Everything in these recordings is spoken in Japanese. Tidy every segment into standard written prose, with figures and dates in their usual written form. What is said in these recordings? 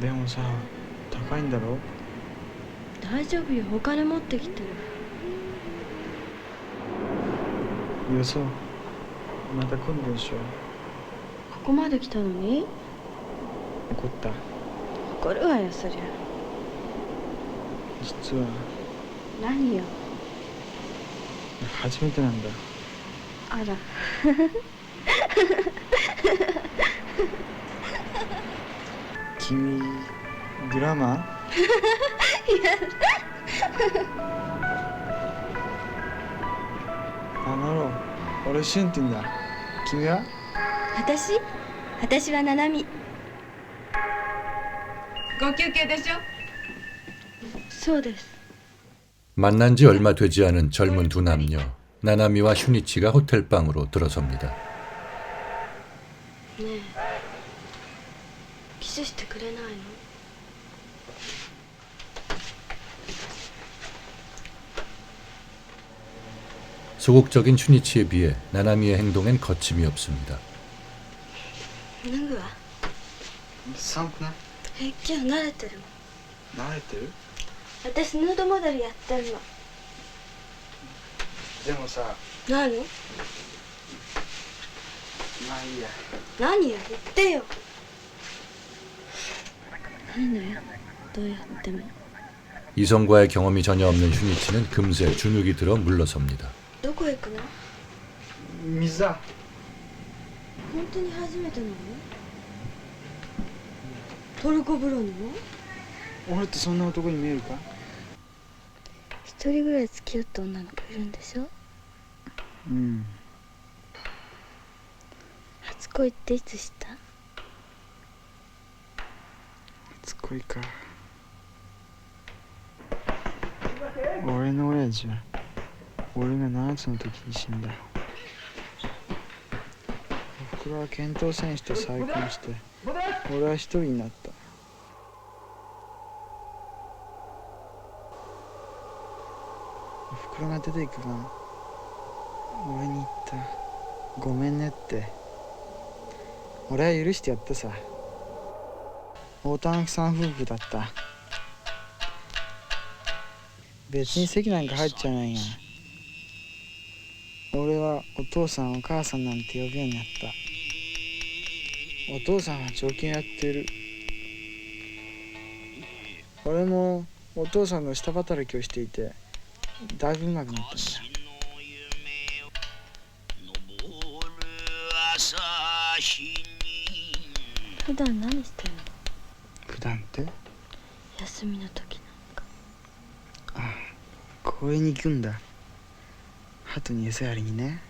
でもさ、高いんだろ？大丈夫よ、お金持ってきてる。よそう。また今度でしょ。ここまで来たのに怒った？怒るわよ、そりゃ。実は何よ。初めてなんだ。あら君、ドラマ？俺シュンって言うんだ。君は？私はナナミ。ご休憩でしょ？そうです。 만난 지 얼마 되지 않은 젊은 두 남녀, 나나미와 슈니치가 호텔방으로 들어섭니다. ねえ、キスしてくれないの？ 소극적인 슈니치에 비해 나나미의 행동엔 거침이 없습니다. 脱ぐわ。寒くない？平気よ、慣れてる。慣れてる？私ヌードモデルやってんの。でもさ、何？まあいいや。何よ、言ってよ。いいのよ、どうやっても。 이성과의 경험이 전혀 없는 슈니치는 금세 주눅이 들어 물러섭니다. どこ行くの？水だ。本当に初めてなの？トルコ風呂にも？俺ってそんな男に見えるか？一人ぐらい付き合った女の子いるんでしょ？うん。初恋っていつした？初恋か。俺の親父は俺が7つの時に死んだ。おふくろは剣闘選手と再婚して俺は一人になった。おふくろが出ていくが俺に言った。ごめんねって。俺は許してやったさ。大田明さん夫婦だった。別に席なんか入っちゃないが俺はお父さんお母さんなんて呼ぶようになった。お父さんは彫金やってる。俺もお父さんの下働きをしていてだいぶ上手くなったんだ。普段何してるの？普段って休みの時なんか。公園に行くんだ。鳩に餌やりにね。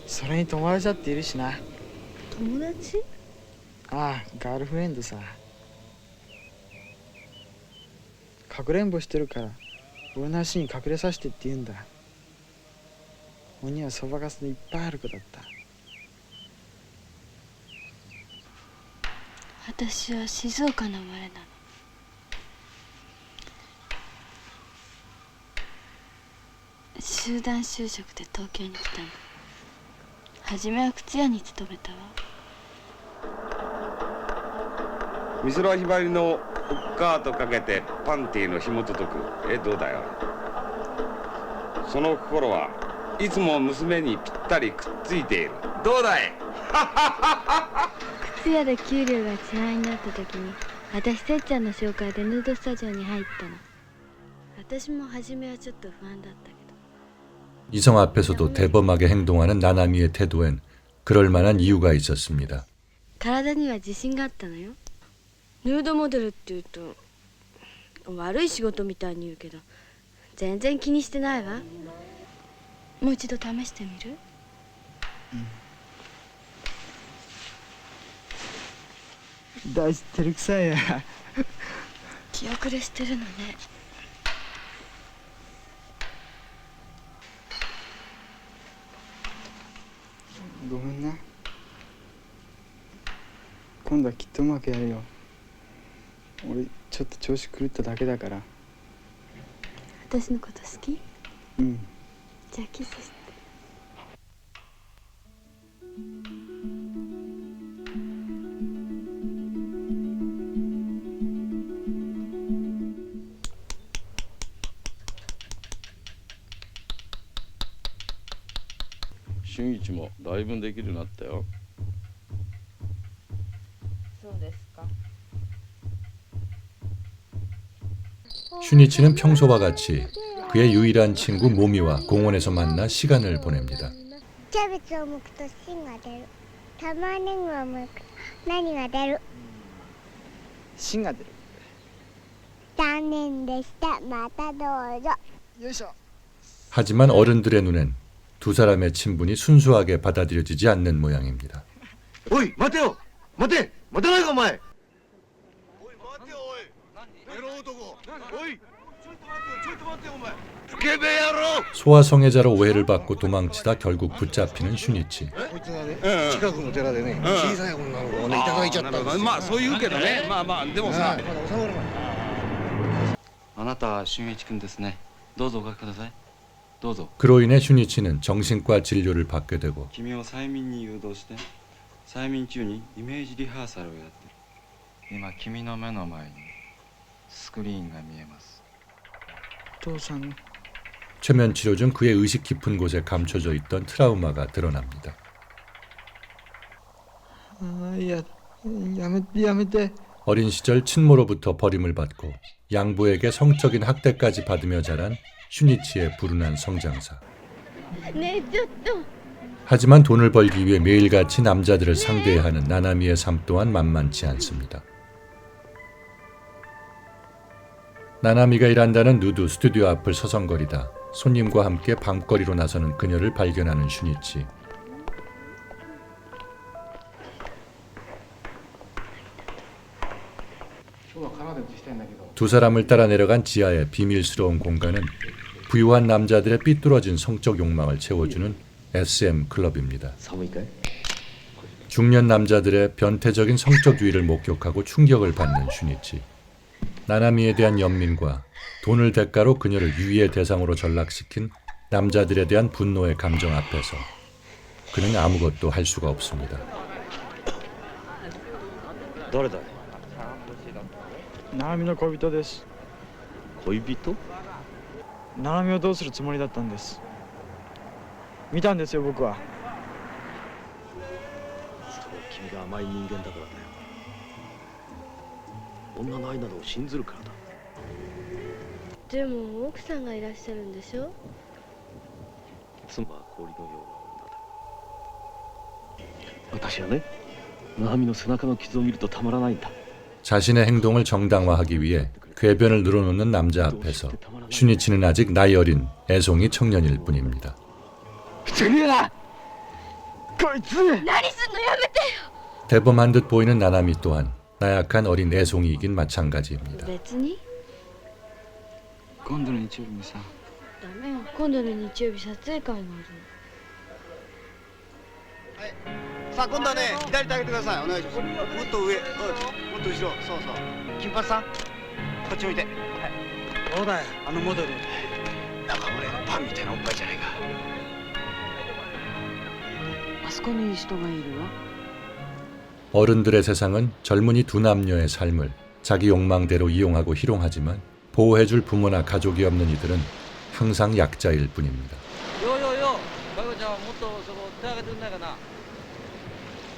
それに友達だっているしな。友達？ああ、ガールフレンドさ。かくれんぼしてるから俺の足に隠れさせてって言うんだ。鬼はそばかすでいっぱいある子だった。私は静岡の生まれなの。集団就職で東京に来たの。初めは靴屋に勤めたわ。美空ひばりの「うっかー」とかけてパンティーの紐と解く。どうだよ。その心はいつも娘にぴったりくっついている。どうだい靴屋で給料が違いになった時に私せっちゃんの紹介でヌードスタジオに入ったの。私も初めはちょっと不安だったけど。 이성 앞에서도 대범하게 행동하는 나나미의 태도엔 그럴 만한 이유가 있었습니다. 体には自信があったのよ。ヌードモデルって言うと悪い仕事みたいに言うけど全然気にしてないわ。もう一度試してみる？大して照れくさいや。気遅れしてるのね。ごめんな。今度はきっとうまくやるよ。俺ちょっと調子狂っただけだから。私のこと好き？うん。じゃあキスして。俊一もだいぶできるようになったよ。そうですか。 슈니치는 평소와 같이 그의 유일한 친구 모미와 공원에서 만나 시간을 보냅니다. キャベツを剥くと芯が出る。玉ねぎを剥くと何が出る。芯が出る。残念でした。またどうぞ。よいしょ。 하지만 어른들의 눈엔 두 사람의 친분이 순수하게 받아들여지지 않는 모양입니다. おい待てよ待て待たないかお前おい待てよおいエロ男おいちょっと待ってよお前スケベ野郎 소아성애자로 오해를 받고 도망치다 결국 붙잡히는 슈니치. こいつがね近くの寺でね小さい女の子をねいただいちゃったんですよまあそう言うけどねまあまあでもさまだ収まらないあなたは俊一君ですね。どうぞおかけください。どうぞ。 그로 인해 슈니치는 정신과 진료를 받게 되고 君を催眠に誘導して催眠中にイメージリハーサルをやってる。今君の目の前にスクリーンが見えます。お父さん。 최면 치료 중 그의 의식 깊은 곳에 감춰져 있던 트라우마가 드러납니다. ああいややめて。 어린 시절 친모로부터 버림을 받고 양부에게 성적인 학대까지 받으며 자란 슈니치의 불운한 성장사. ねえちょっと。 하지만 돈을 벌기 위해 매일같이 남자들을 상대해야 하는 나나미의 삶 또한 만만치 않습니다. 나나미가 일한다는 누드 스튜디오 앞을 서성거리다 손님과 함께 밤거리로 나서는 그녀를 발견하는 슈니치. 두 사람을 따라 내려간 지하의 비밀스러운 공간은 부유한 남자들의 삐뚤어진 성적 욕망을 채워주는 SM 클럽입니다. 중년 남자들의 변태적인 성적 유희를 목격하고 충격을 받는 슈니치. 나나미에 대한 연민과 돈을 대가로 그녀를 유희의 대상으로 전락시킨 남자들에 대한 분노의 감정 앞에서 그는 아무것도 할 수가 없습니다. 誰だナナミの恋人です。恋人ナナミをどうするつもりだったんです。見たんですよ僕は。そう君が甘い人間だからだよ女の愛などを信ずるからだでも奥さんがいらっしゃるんでしょ？妻は氷のような女だ私はねナナミの背中の傷を見るとたまらないんだ 자신의 행동을 정당화하기 위해 궤변을 늘어놓는 남자 앞에서 슈니치는 아직 나이 어린 애송이 청년일 뿐입니다. こいつ。何すんのやめてよ。 대범한 듯 보이는 나나미 또한 나약한 어린 애송이이긴 마찬가지입니다. 別に。今度の日曜日にさ。ダメよ。今度の日曜日撮影会があるの。さあ今度はね左手上げてくださいお願いしますもっと上もっと後ろそうそう金髪さんこっち向いてはいそうだよあのモデルなんか俺のパンみたいなおっぱいじゃないかあそこに人がいるわ。 어른들의 세상은 젊은이 두 남녀의 삶을 자기 욕망대로 이용하고 희롱하지만 보호해줄 부모나 가족이 없는 이들은 항상 약자일 뿐입니다. よよよ、バイコちゃんもっとそこ手上げてくんないかな。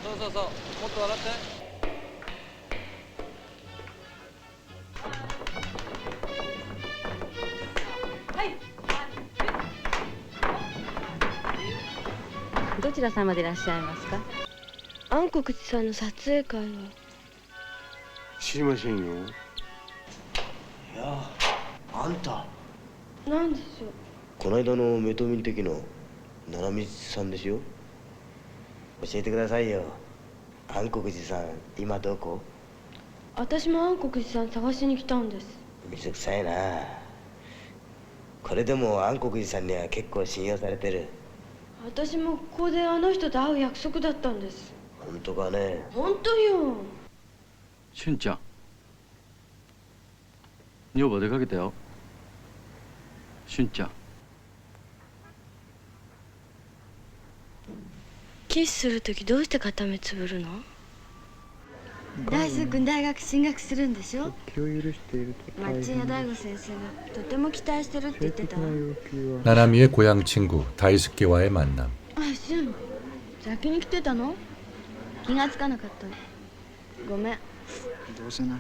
そうそうそう、もっと笑って。どちら様でいらっしゃいますか？暗黒寺さんの撮影会は。知りませんよいやあんたなんでしょう。この間のメトミン的の七海さんでしょ教えてくださいよ暗黒寺さん今どこ私も暗黒寺さん探しに来たんです。水臭いなこれでも暗黒寺さんには結構信用されてる私もここであの人と会う約束だったんです。本当かね本当よ。俊ちゃん、女房出かけたよ。俊ちゃん。キスするときどうして片目つぶるの？大輔君大学進学するんでしょ？気を許していると大町屋大吾先生がとても期待してるって言ってたわ。 나나미의 고향 친구 다이스케와의 만남. あ、俊、先に来てたの？気がつかなかったの。ごめん。どうせな。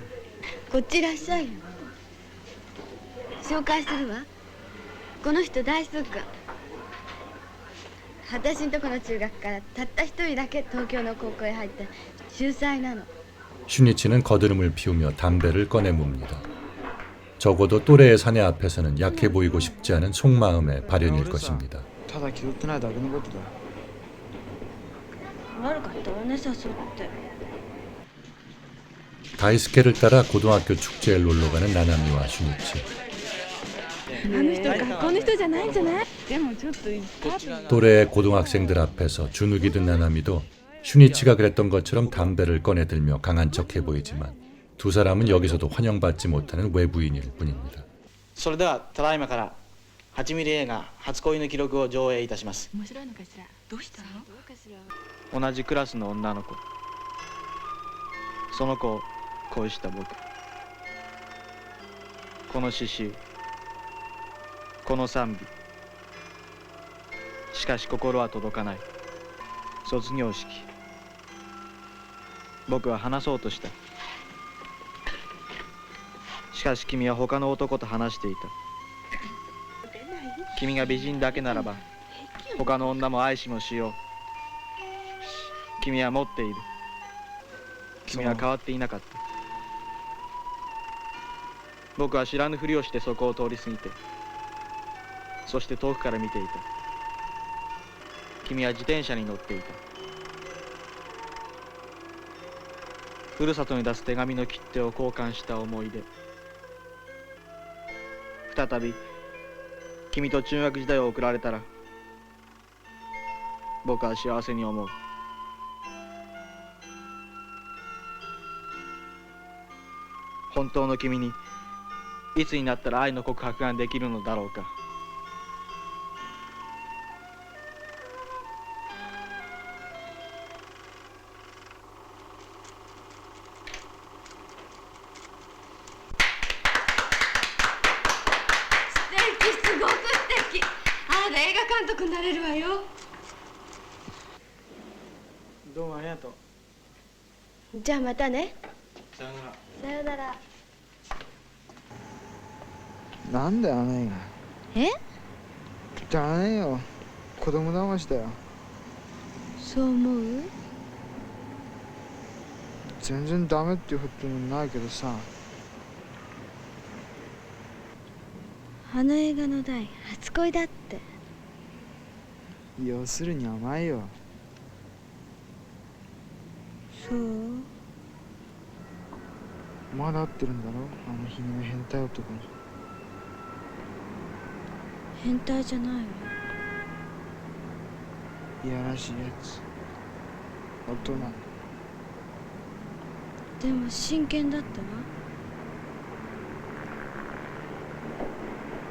こっちいらっしゃいよ。紹介するわ。この人大輔君。私んとこの中学からたった一人だけ東京の高校へ入って秀才なの。 슈니치는 거드름을 피우며 담배를 꺼내 뭅니다. 적어도 또래의 사내 앞에서는 약해 보이고 싶지 않은 속마음의 발현일 것입니다. ただ気取ってないだけのことだ。悪かったわね、誘って。 다이스케를 따라 고등학교 축제에 놀러가는 나나미와 슈니치. あの人学校の人じゃないんじゃない？でもちょっと또래의 고등학생들 앞에서 주눅이 든 나나미도 슈니치가 그랬던 것처럼 담배를 꺼내들며 강한 척해 보이지만 두 사람은 여기서도 환영받지 못하는 외부인일 뿐입니다. それではただいまから8ミリ映画初恋の記録を上映いたします。面白いのかしら。どうしたの？どうかしら。同じクラスの女の子、その子を恋した僕、この詩集、この賛美、しかし心は届かない卒業式。僕は話そうとした。しかし君は他の男と話していた。君が美人だけならば他の女も愛しもしよう。君は持っている。君は変わっていなかった。僕は知らぬふりをしてそこを通り過ぎて、そして遠くから見ていた。君は自転車に乗っていた。ふるさとに出す手紙の切手を交換した思い出。再び君と中学時代を送られたら僕は幸せに思う。本当の君にいつになったら愛の告白ができるのだろうか。すごく素敵。あなた映画監督になれるわよ。どうもありがとう。じゃあまたね。さよなら。さよなら。なんだよあの映画。え？じゃあねえよ。子供騙しだよ。そう思う？全然ダメっていうこともないけどさ。あの映画の題初恋だって。要するに甘いよ。そう？まだ会ってるんだろあの日の変態男に。変態じゃないわ。いやらしいやつ。大人。でも真剣だったわ。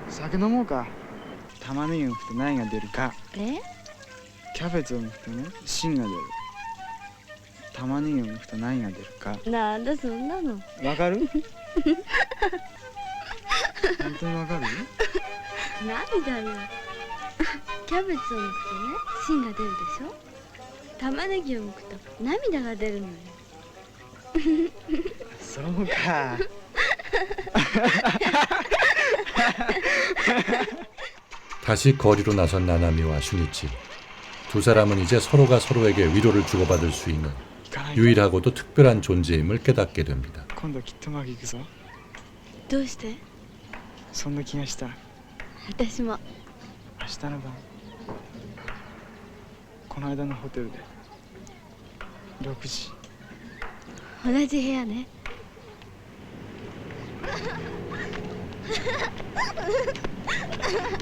酒飲もうか。玉ねぎをむくと何が出るか。え？キャベツをむくとね芯が出る。玉ねぎをむくと何が出るか。なんだそんなの。わかる？本当にわかる？何だろう。キャベツをむくとね芯が出るでしょ。玉ねぎをむくと涙が出るのよ。そうか。 다시 거리로 나선 나나미와 슈니치. 두 사람은 이제 서로가 서로에게 위로를 주고받을 수 있는 유일하고도 특별한 존재임을 깨닫게 됩니다. 今度きっとうまくいくぞ。どうして？そんな気がした。私も。明日の晩この間のホテルで6時。同じ部屋ね。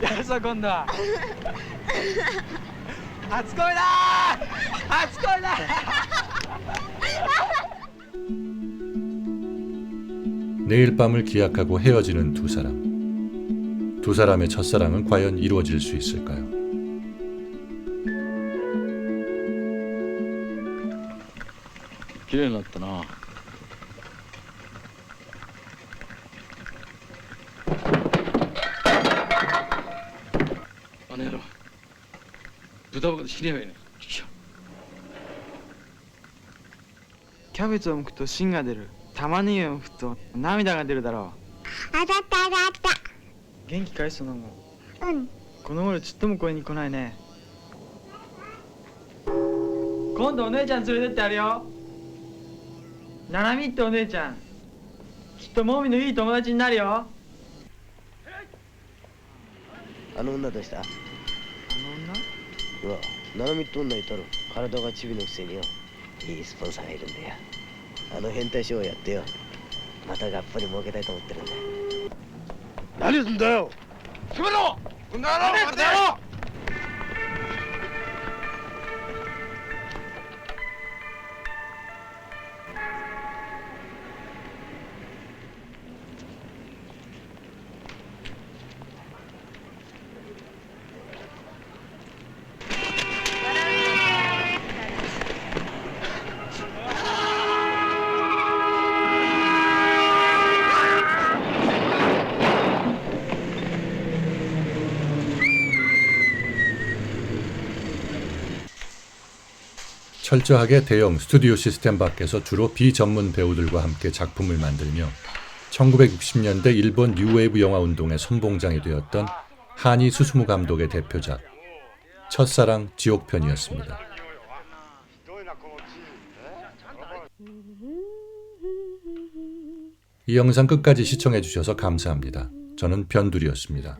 やるぞ今度は。初恋だー。初恋だー。 내일 밤을 기약하고 헤어지는 두 사람. 두 사람의 첫사랑은 과연 이루어질 수 있을까요?綺麗になったな。あの野郎、豚バカで死ねばいいの。キャベツを剥くと芯が出る。玉ねぎを剥くと涙が出るだろ当たった当たったう。元気かいその後。うんこの頃ちっとも声に来ないね。今度お姉ちゃん連れてってやるよ。ななみってお姉ちゃん、きっともみのいい友達になるよ。あの女どうした？あのうわ、ななみって女いたろ。体がチビのくせによ。いいスポンサーがいるんだよ。あの変態ショーをやってよ。またがっぽり儲けたいと思ってるんだよ。何すんだよ。閉めろ。こんな野郎、待てよ。철저하게 대형 스튜디오 시스템 밖에서 주로 비전문 배우들과 함께 작품을 만들며 1960년대 일본 뉴웨이브 영화 운동의 선봉장이 되었던 하니 수수무 감독의 대표작 첫사랑 지옥편이었습니다. 이 영상 끝까지 시청해 주셔서 감사합니다. 저는 변두리였습니다.